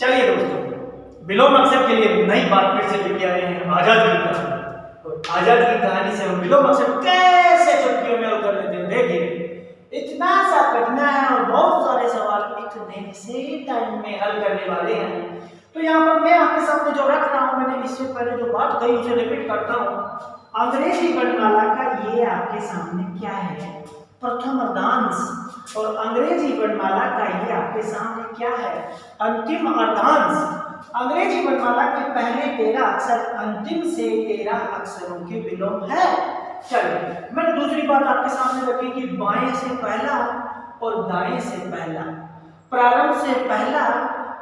चलिए दोस्तों, विलोम अक्षर के लिए नई बात फिर से लेके आए हैं आजाद की कहानी। और आजाद की कहानी से हम विलोम अक्षर कैसे चुटकियों में हल कर लेते हैं। देखिए, इतना सा कठिन है और बहुत सारे सवाल इतने से टाइम में हल करने वाले हैं। तो यहाँ पर मैं आपके सामने जो रख रहा हूँ, मैंने इससे पहले जो बात कही उसे रिपीट करता हूँ। अंग्रेजी वर्णमाला का ये आपके सामने क्या है, प्रथम अर्धांश। और अंग्रेजी वर्णमाला का ये आपके सामने क्या है, अंतिम अर्धांश। अंग्रेजी वर्णमाला के पहले 13 अक्षर अंतिम से 13 अक्षरों के विलोम है। चलिए, मैंने दूसरी बात आपके सामने रखी कि बाएं से पहला और दाएं से पहला, प्रारंभ से पहला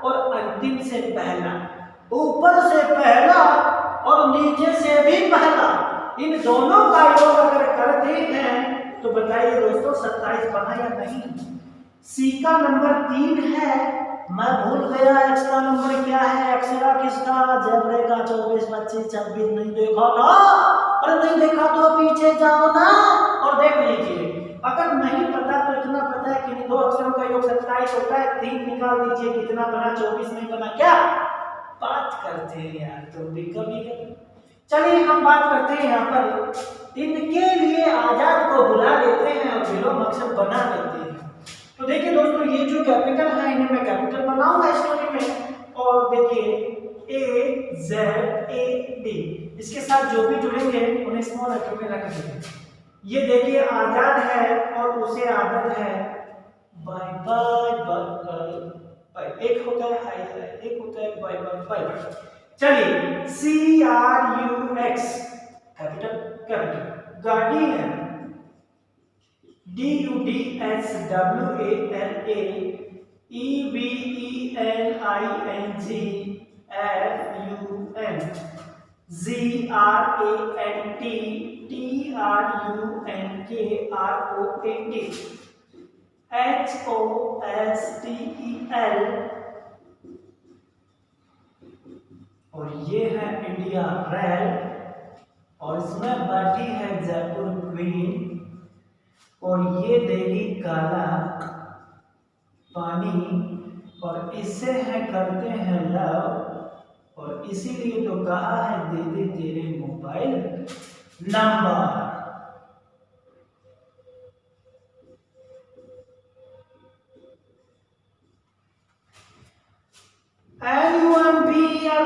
और अंतिम से पहला, ऊपर से पहला और नीचे से भी पहला, इन दोनों का योग अगर करते हैं तो बताइए दोस्तों 27 बना या नहीं। सी का नंबर 3 है, मैं भूल गया एक्स का नंबर क्या है, एक्सरा किसका, जेब्रे का 24, 25, 26 नहीं देखा था। अरे नहीं देखा तो पीछे जाओ ना और देख लीजिए। अगर नहीं पता तो इतना पता है कि 2 अक्षरों का योग 27 होता है। 3 निकाल दीजिए, कितना बना, 24 नहीं बना। क्या बात करते हैं यार, तुम भी कभी कभी। चलिए हम बात करते हैं यहाँ पर, इनके लिए आजाद को बुला देते हैं और विलोम अक्षर बना देते हैं। तो देखिए दोस्तों, ये जो कैपिटल है इन्हें मैं कैपिटल बनाऊंगा स्टोरी में। और देखिए AZAD, इसके साथ जो भी जुड़ेंगे उन्हें स्मॉल लेटर में रख देंगे। ये देखिए आजाद है और उसे आदत है बाय बाय बाय, एक होता है हाय हाय, एक होता है बाय बाय बाय। चलिए CRUX कैपिटल कैपिटल, गाड़ी है DUDSWANING, और ये है इंडिया रेल, और इसमें बैठी है जयपुर क्वीन, और ये देगी काला पानी, और इससे है करते हैं लव, और इसीलिए तो कहा है दे दे तेरे mobile number.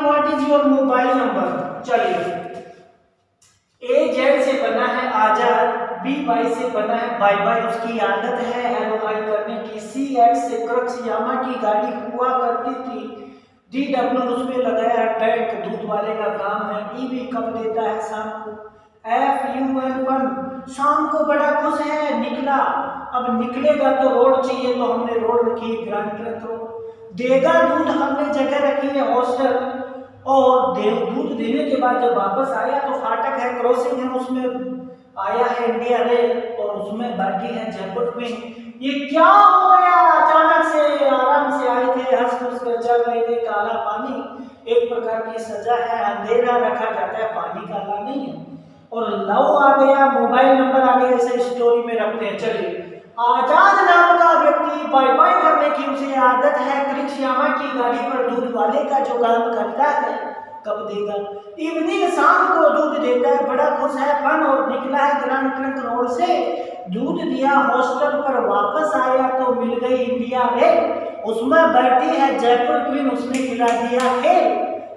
What is your mobile number? चलिए, AZ से बना है आजाद, BY से बना है बाय बाय, उसकी आदत है हेलो हाय करने की। CX से क्रक्स, यामा की गाड़ी हुआ करती थी। DW उसमें लगाया टैंक, दूध वाले का काम है। EB कब देता है, शाम को। FUN शाम को बड़ा खुश है, निकला। अब निकलेगा तो रोड चाहिए, तो हमने रोड रखी ग्रांड ट्रंक रोड। देगा दूध, हमने जगह रखी है हॉस्टल। और दूध देने के बाद जब वापस आया तो फाटक है, क्रॉसिंग है, उसमें आया है इंडिया रेल, और उसमें बैठी है जयपुर क्वीन। ये क्या हो गया, अचानक से आराम से आए थे, हंस हंस कर चल रहे थे। काला पानी एक प्रकार की सजा है, अंधेरा रखा जाता है, पानी काला नहीं है। और लव आ गया, मोबाइल नंबर आ गया, इसे स्टोरी में रखते हैं। चलिए, आजाद नाम का व्यक्ति बाय बाय करने की उसे आदत है। कृष्यामा की गाड़ी पर दूध वाले का जो काम करता है, कब देगा, इवनिंग शाम को दूध देता है, बड़ा खुश है फन, और निकला है ग्रांड ट्रंक रोड से। दूध दिया हॉस्टल पर, वापस आया तो मिल गई इंडिया रेल, उसमें बैठी है जयपुर क्वीन, उसने खिला दिया खेल।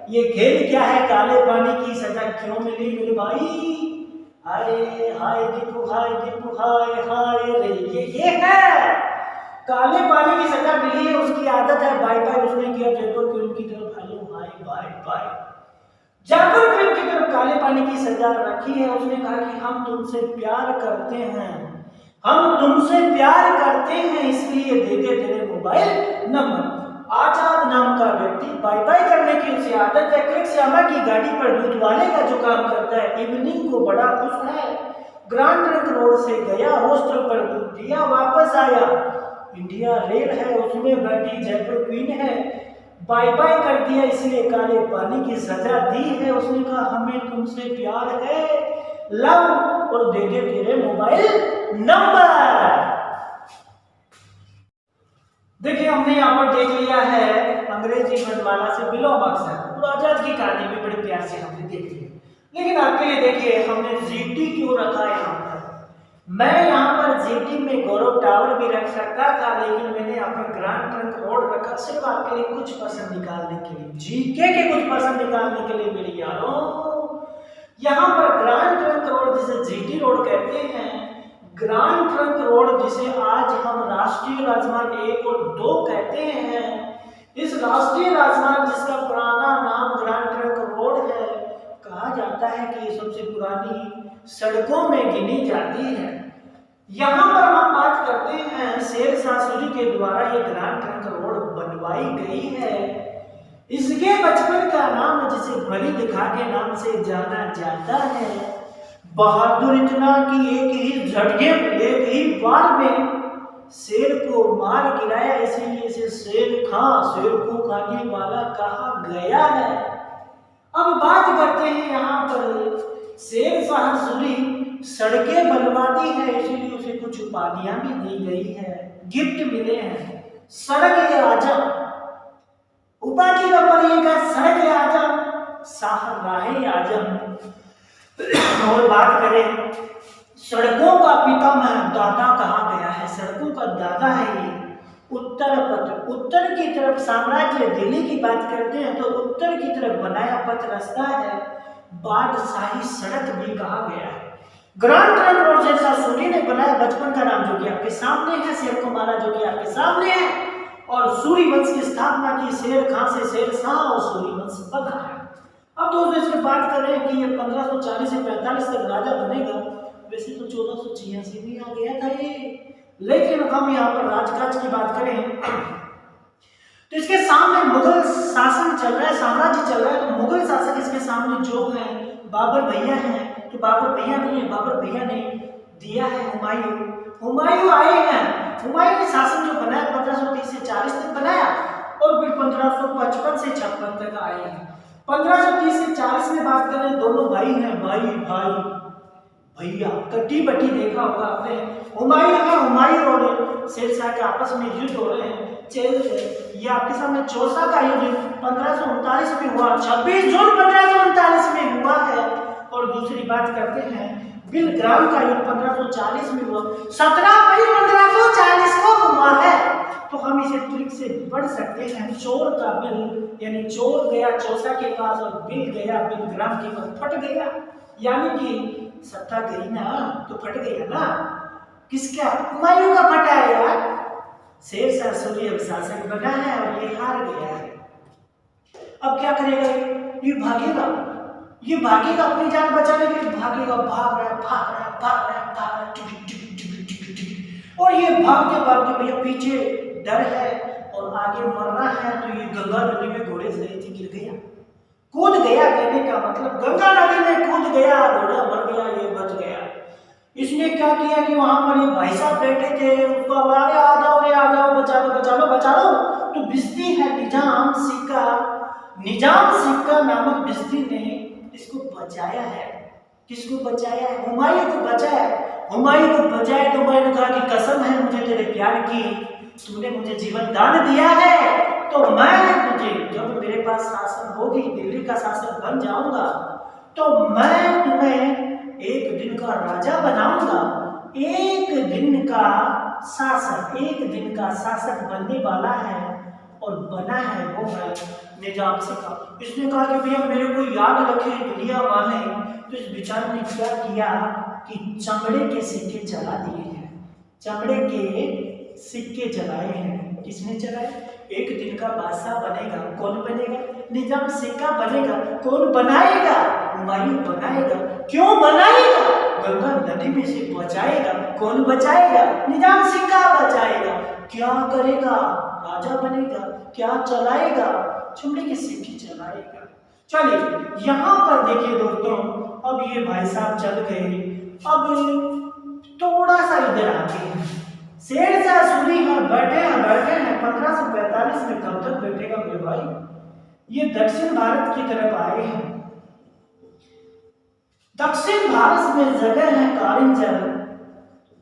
ये खेल क्या है, काले पानी की सजा क्यों मिली मेरे भाई, हाय हाय दीपू हाय दीपू हाय हाय रे। ये है काले पानी की सजा मिली है, उसकी आदत है बाय बाय, उसने किया जयपुर क्वीन की तरफ hello hi bye bye. Jaipur queen की तरफ काले पानी की सजा रखी है, उसने कहा कि हम तुमसे प्यार करते हैं, हम तुमसे प्यार करते हैं, इसलिए दे दे तेरे मोबाइल नंबर। आजाद नाम का व्यक्ति बाय बाय करने की उसे आदत है। कृष्यामा की गाड़ी पर दूध वाले का जो काम करता है, इवनिंग को बड़ा खुश है, ग्रांड ट्रंक रोड से गया, हॉस्टल पर दूध दिया, वापस आया, इंडिया रेल है, उसमें बैठी जयपुर क्वीन है, बाय बाय कर दिया, इसलिए काले पानी की सजा दी है। उसने कहा हमें तुमसे प्यार है, लव, और दे दे तेरे मोबाइल नंबर। देखिए हमने यहाँ पर देख लिया है अंग्रेजी वर्णमाला से बिलोंग अक्षर और आजाद की कहानी भी बड़े प्यार से हमने देख लिया। लेकिन आपके लिए देखिए हमने जीटी क्यों रखा है यहाँ पर। मैं यहाँ पर जीटी में गौरव टावर भी रख सकता था, लेकिन मैंने यहाँ पर ग्रांड ट्रंक रोड रखा सिर्फ आपके लिए कुछ परसेंट निकालने के लिए, जीके के कुछ परसेंट निकालने के लिए मेरे यारों। यहाँ पर ग्रांड ट्रंक रोड जिसे जीटी रोड कहते हैं, ग्रांड ट्रंक रोड जिसे आज हम राष्ट्रीय राजमार्ग 1 और 2 कहते हैं, इस राष्ट्रीय राजमार्ग जिसका पुराना नाम ग्रांड ट्रंक रोड है, कहा जाता है कि ये सबसे पुरानी सड़कों में गिनी जाती है। यहाँ पर हम बात करते हैं शेरशाह सूरी के द्वारा ये ग्रांड ट्रंक रोड बनवाई गई है। इसके बचपन का नाम जिसे भरी दिखा के नाम से जाना जाता है। बहादुर इतना कि एक ही झटके में, एक ही बार में शेर को मार गिराया, इसीलिए इसे शेर को खाने वाला कहा गया है। अब बात करते हैं यहाँ पर शेरशाह सूरी सड़कें बनवाती है, इसीलिए उसे कुछ उपाधियां भी दी गई है, गिफ्ट मिले हैं। सड़क आजम उपाधि का सड़क आजम, शाहराह आजम। और बात करें सड़कों का पितामह दादा कहा गया है, सड़कों का दादा है ये उत्तर पथ। उत्तर की तरफ साम्राज्य दिल्ली की बात करते हैं तो उत्तर की तरफ बनाया पथ रास्ता है, बादशाही सड़क भी कहा गया है। Grand trunk road Shershah Suri ने बनाया, बचपन का नाम जो कि आपके सामने है, शेर को मारा जो कि आपके सामने है, और सूरी वंश की स्थापना की, शेर खां से शेरशाह और सूरी वंश बना है। अब दोस्तों इसमें बात करें कि ये 1540 से 45 तक राजा बनेगा। वैसे तो 1486 में आ गया था ये, लेकिन हम यहाँ पर राजकाज की बात करें तो इसके सामने मुगल शासन चल रहा है, साम्राज्य चल रहा है। तो मुगल शासक इसके सामने जो है बाबर भैया हैं, तो बाबर भैया नहीं है, बाबर भैया ने दिया है हुमायूं आए हैं। हुमायूं ने शासन जो बनाया 1530 से 40 तक बनाया, और फिर 1555 से 56 तक आए हैं। 1530 से 40 में बात करें, दोनों भाई हैं, भाई भैया, कट्टी बट्टी देखा होगा आपने। हुमायूं और शेरशाह के आपस में युद्ध हो रहे हैं, ये आपके सामने चौसा का युद्ध 1539 में हुआ, 26 जून 1539 में हुआ है। और दूसरी बात करते हैं बिलग्राम का युद्ध 1540 में हुआ, 17 मई 1540 को हुआ है। तो हम इसे ट्रिक से पढ़ सकते हैं, चोर का बिल, यानी चोर गया चौसा के पास और बिल गया बिलग्राम के पास, फट गया, यानी कि सत्ता गई ना तो फट गया ना। किसका? हुमायूं का फटा है यार। शेरशाह सूरी अब शासक बना है और ये हार गया है। अब क्या करेगा ये भागेगा अपनी जान बचाने के लिए, भागेगा, भाग रहा है, और ये भागते भैया पीछे डर है और आगे मरना है, तो ये गंगा नदी में घोड़े से गिर गया, कूद गया। कहने का मतलब गंगा नदी में कूद गया, घोड़ा मर गया, ये बच गया। इसने क्या किया कि वहां पर ये भाई साहब बैठे थे, उसको अरे आ जाओ, बचा लो। तो बिस्ती है निजाम सिक्का नामक बिस्ती ने इसको बचाया है। किसको बचाया है? हुमायूं को बचाया। हुमायूं को बचाया तो मैंने कहा कि कसम है मुझे तेरे प्यार की, तूने मुझे जीवन दान दिया है, तो मैं तुझे जब मेरे पास शासन होगी, दिल्ली का शासक बन जाऊंगा, तो मैं तुम्हें एक दिन का राजा बनाऊंगा। एक दिन का शासक बनने वाला है और बना है वो है निजाम सिक्का। इसने कहा कि भैया मेरे को याद रखे, दुनिया माने। तो इस बेचारे ने क्या किया कि चमड़े के सिक्के चला दिए हैं, चमड़े के सिक्के चलाए हैं। किसने चलाए? एक दिन का बादशाह बनेगा, कौन बनेगा? निजाम सिक्का बनेगा। कौन बनाएगा? हुमायूं बनाएगा। क्यों बनाएगा? गंगा नदी में से बचाएगा। कौन बचाएगा? निजाम सिक्का बचाएगा। क्या करेगा? राजा बनेगा। क्या चलाएगा? चमड़े के सिक्के चलाएगा। चलिए यहाँ पर देखिए दोस्तों, अब ये भाई साहब चल गए। अब थोड़ा सा इधर आते हैं, शेरशाह सूरी बैठे हैं 1545 में। कब तक बैठेगा मेरे भाई? ये दक्षिण भारत की तरफ आए हैं। दक्षिण भारत में जगह है कालिंजर,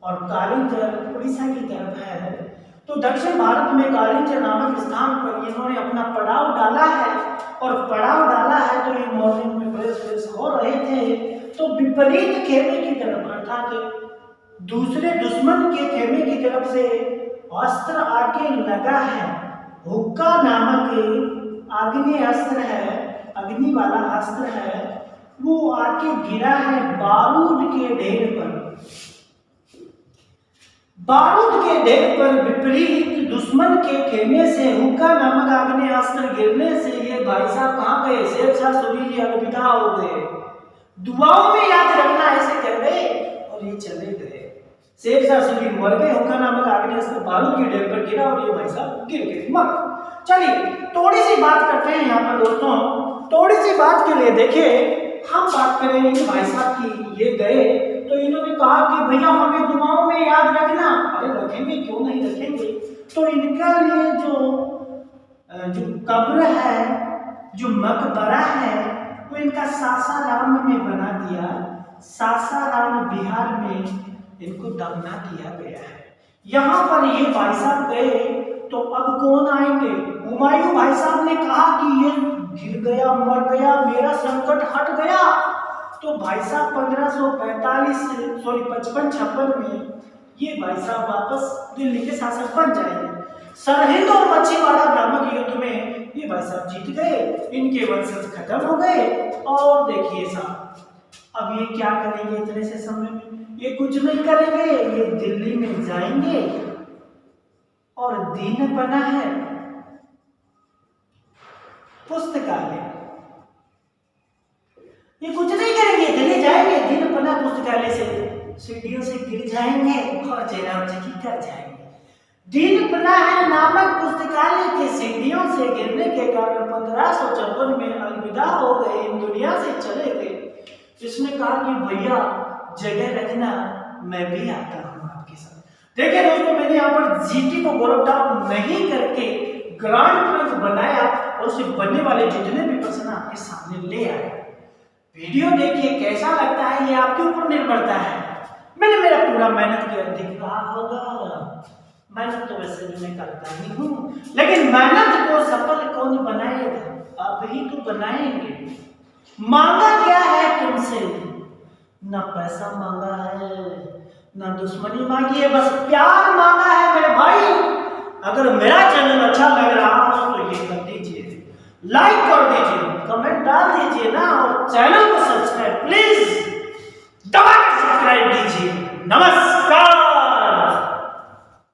और कालिंजर उड़ीसा की तरफ है। तो दक्षिण भारत में कालिंज नामक स्थान पर इन्होंने अपना पड़ाव डाला है, और पड़ाव डाला है तो ये मॉर्निंग में फ्रेश हो रहे थे, तो विपरीत खेमे की तरफ अर्थात दूसरे दुश्मन के खेमे की तरफ से अस्त्र आके लगा है। हुक्का नामक आग्नेय अस्त्र है, अग्नि वाला अस्त्र है, वो आके गिरा है बारूद के ढेर पर। बारूद के ढेर पर विपरीत दुश्मन के खेमे से हुक्का नामक आग्नेय अस्त्र गिरने से ये भाई साहब कहाँ गए? शेरशाह सूरी जी अलविदा हो गए। दुआओं में याद रखना, ऐसे कर गए और ये चले गए। शेरशाह सूरी मर गए, हुक्का नामक आग्नेय अस्त्र बारूद के ढेर पर गिरा और ये भाई साहब गिर गए, मर। चलिए थोड़ी सी बात करते हैं यहाँ पर दोस्तों, थोड़ी सी बात के लिए देखिए हम बात करें इन भाई साहब की। ये गए तो इन्होंने कहा कि भैया हमें दुआओं में याद रखना। अरे रखेंगे, क्यों नहीं रखेंगे। तो इनका लिए जो कब्र है, जो मकबरा है, वो इनका सासाराम में बना दिया। सासाराम बिहार में इनको दफना किया गया है। यहाँ पर ये भाई साहब गए तो अब कौन आएंगे? हुमायूं भाई साहब ने कहा कि ये गिर गया, मर गया, मेरा संकट हट गया। तो भाई साहब 55-56 में ये भाई साहब वापस दिल्ली के शासक बन जाएंगे। सरहिंद और मछीवाड़ा नामक युद्ध में ये भाई साहब जीत गए, इनके वंशज खत्म हो गए। और देखिए साहब अब ये क्या करेंगे इतने से समय में? ये कुछ नहीं करेंगे, ये दिल्ली में जाएंगे और दिन बना है पुस्तकालय। ये कुछ नहीं करेंगे, दिल्ली जाएंगे, दिन बना पुस्तकालय से सीढ़ियों से गिर जाएंगे और जयराम जी की कर जाएंगे। दिन बना है नामक पुस्तकालय के सीढ़ियों से गिरने के कारण 1554 में अलविदा हो गए, इन दुनिया से चले गए। इसने कहा कि भैया जगह रखना, मैं भी आता हूँ आपके साथ। देखिए दोस्तों, मैंने यहाँ पर जीटी को गौरव डाउन नहीं करके ग्रांड ट्रंक बनाया और उसे बनने वाले जितने भी प्रश्न आपके सामने ले आया। वीडियो देखिए, कैसा लगता है ये आपके ऊपर निर्भर करता है। मैंने मेरा पूरा मेहनत किया, दिख रहा होगा। मेहनत तो वैसे भी मैं करता ही हूँ, लेकिन मेहनत को सफल कौन बनाएगा? आप ही तो बनाएंगे। मांगा क्या है तुमसे? ना पैसा मांगा है, ना दुश्मनी मांगी है, बस प्यार मांगा है मेरे भाई। अगर मेरा चैनल अच्छा लग रहा हो तो ये कर दीजिए, लाइक कर दीजिए, कमेंट डाल दीजिए ना, और चैनल को सब्सक्राइब प्लीज दबा के सब्सक्राइब कीजिए। नमस्कार।